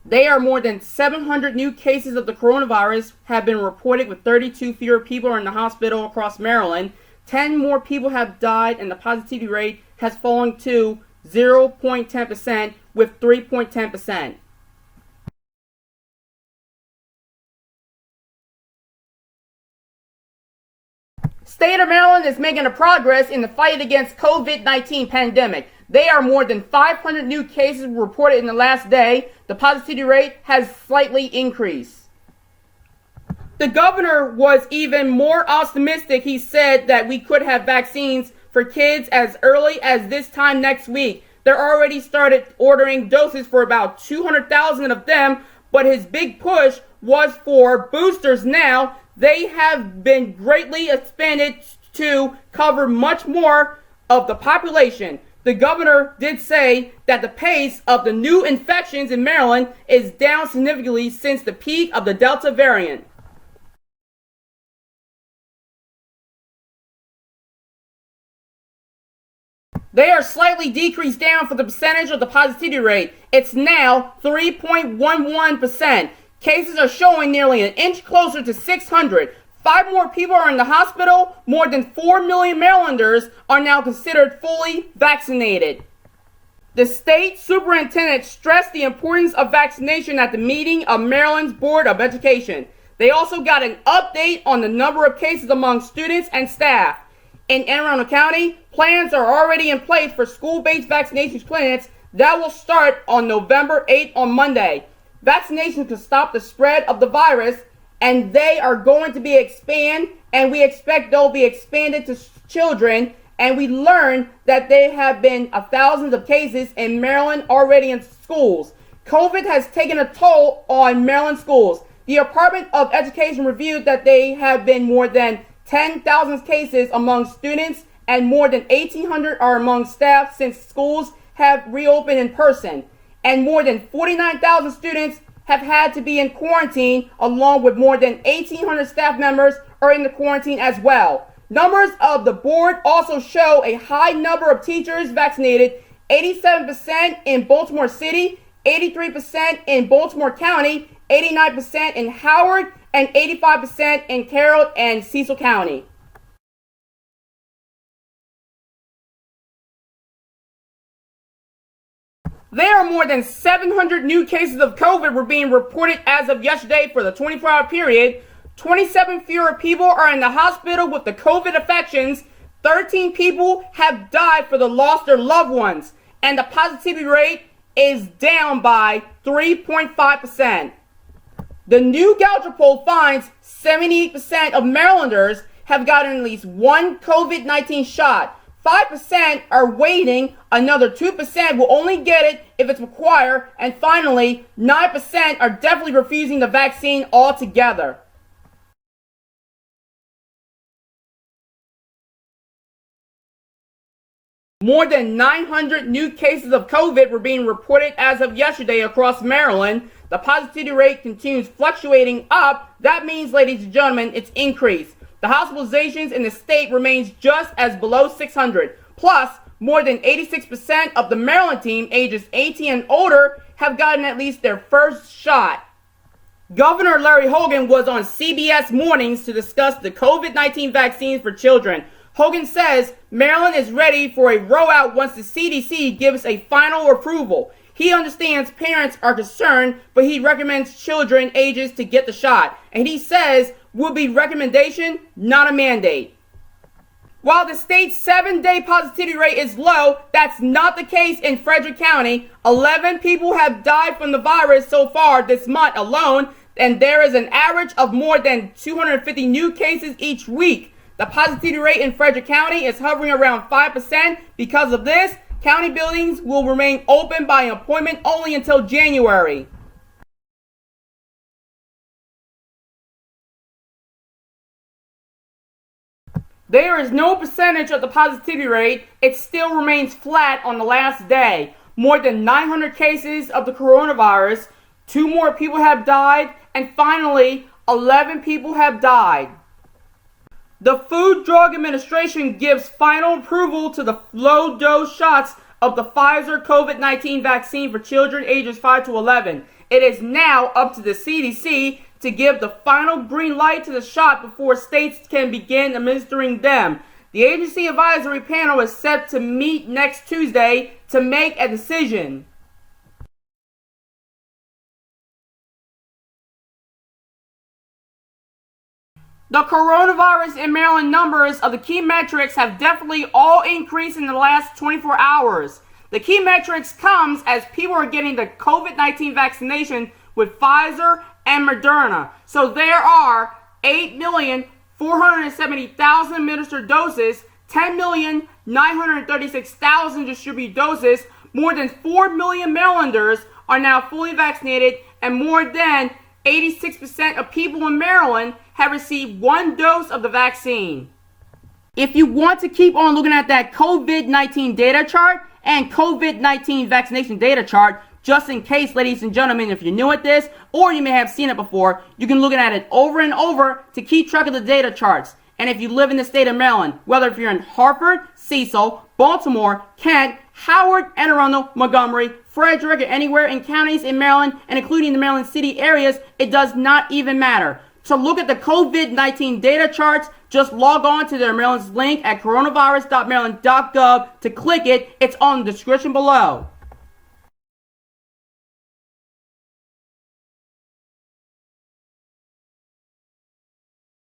There are more than 700 new cases of the coronavirus have been reported, with 32 fewer people in the hospital across Maryland. 10 more people have died, and the positivity rate has fallen to 0.10% with 3.10%. State of Maryland is making a progress in the fight against COVID-19 pandemic. There are more than 500 new cases reported in the last day. The positivity rate has slightly increased. The governor was even more optimistic. He said that we could have vaccines for kids as early as this time next week. They're already started ordering doses for about 200,000 of them, but his big push was for boosters now. They have been greatly expanded to cover much more of the population. The governor did say that the pace of the new infections in Maryland is down significantly since the peak of the Delta variant. They are slightly decreased down for the percentage of the positivity rate. It's now 3.11%. Cases are showing nearly an inch closer to 600. 5 more people are in the hospital. More than 4 million Marylanders are now considered fully vaccinated. The state superintendent stressed the importance of vaccination at the meeting of Maryland's Board of Education. They also got an update on the number of cases among students and staff. In Anne Arundel County, plans are already in place for school-based vaccination clinics that will start on November 8th on Monday. Vaccinations can stop the spread of the virus, and they are going to be expanded, and we expect they'll be expanded to children. And we learned that there have been thousands of cases in Maryland already in schools. COVID has taken a toll on Maryland schools. The Department of Education reviewed that there have been more than 10,000 cases among students and more than 1,800 are among staff since schools have reopened in person. And more than 49,000 students have had to be in quarantine, along with more than 1,800 staff members are in the quarantine as well. Numbers of the board also show a high number of teachers vaccinated, 87% in Baltimore City, 83% in Baltimore County, 89% in Howard, and 85% in Carroll and Cecil County. There are more than 700 new cases of COVID were being reported as of yesterday for the 24-hour period. 27 fewer people are in the hospital with the COVID infections. 13 people have died for the lost their loved ones. And the positivity rate is down by 3.5%. The new Gallup poll finds 78% of Marylanders have gotten at least one COVID-19 shot. 5% are waiting, another 2% will only get it if it's required, and finally, 9% are definitely refusing the vaccine altogether. More than 900 new cases of COVID were being reported as of yesterday across Maryland. The positivity rate continues fluctuating up. That means, ladies and gentlemen, it's increased. The hospitalizations in the state remains just as below 600. Plus, more than 86% of the Maryland team ages 18 and older have gotten at least their first shot. Governor Larry Hogan was on CBS Mornings to discuss the COVID-19 vaccines for children. Hogan says Maryland is ready for a rollout once the CDC gives a final approval. He understands parents are concerned, but he recommends children ages to get the shot. And he says will be recommendation, not a mandate. While the state's 7-day positivity rate is low, that's not the case in Frederick County. 11 people have died from the virus so far this month alone, and there is an average of more than 250 new cases each week. The positivity rate in Frederick County is hovering around 5%. Because of this, county buildings will remain open by appointment only until January. There is no percentage of the positivity rate. It still remains flat on the last day. More than 900 cases of the coronavirus. 2 more people have died. And finally, 11 people have died. The Food Drug Administration gives final approval to the low-dose shots of the Pfizer COVID-19 vaccine for children ages 5 to 11. It is now up to the CDC to give the final green light to the shot before states can begin administering them. The agency advisory panel is set to meet next Tuesday to make a decision. The coronavirus in Maryland numbers of the key metrics have definitely all increased in the last 24 hours. The key metrics comes as people are getting the COVID-19 vaccination with Pfizer and Moderna. So there are 8,470,000 administered doses, 10,936,000 distributed doses. More than 4 million Marylanders are now fully vaccinated, and more than 86% of people in Maryland have received one dose of the vaccine. If you want to keep on looking at that COVID-19 data chart and COVID-19 vaccination data chart, just in case, ladies and gentlemen, if you're new at this or you may have seen it before, you can look at it over and over to keep track of the data charts. And if you live in the state of Maryland, whether if you're in Hartford, Cecil, Baltimore, Kent, Howard, Anne Arundel, Montgomery, Frederick, or anywhere in counties in Maryland, and including the Maryland city areas, it does not even matter. To look at the COVID-19 data charts, just log on to their Maryland's link at coronavirus.maryland.gov to click it. It's on the description below.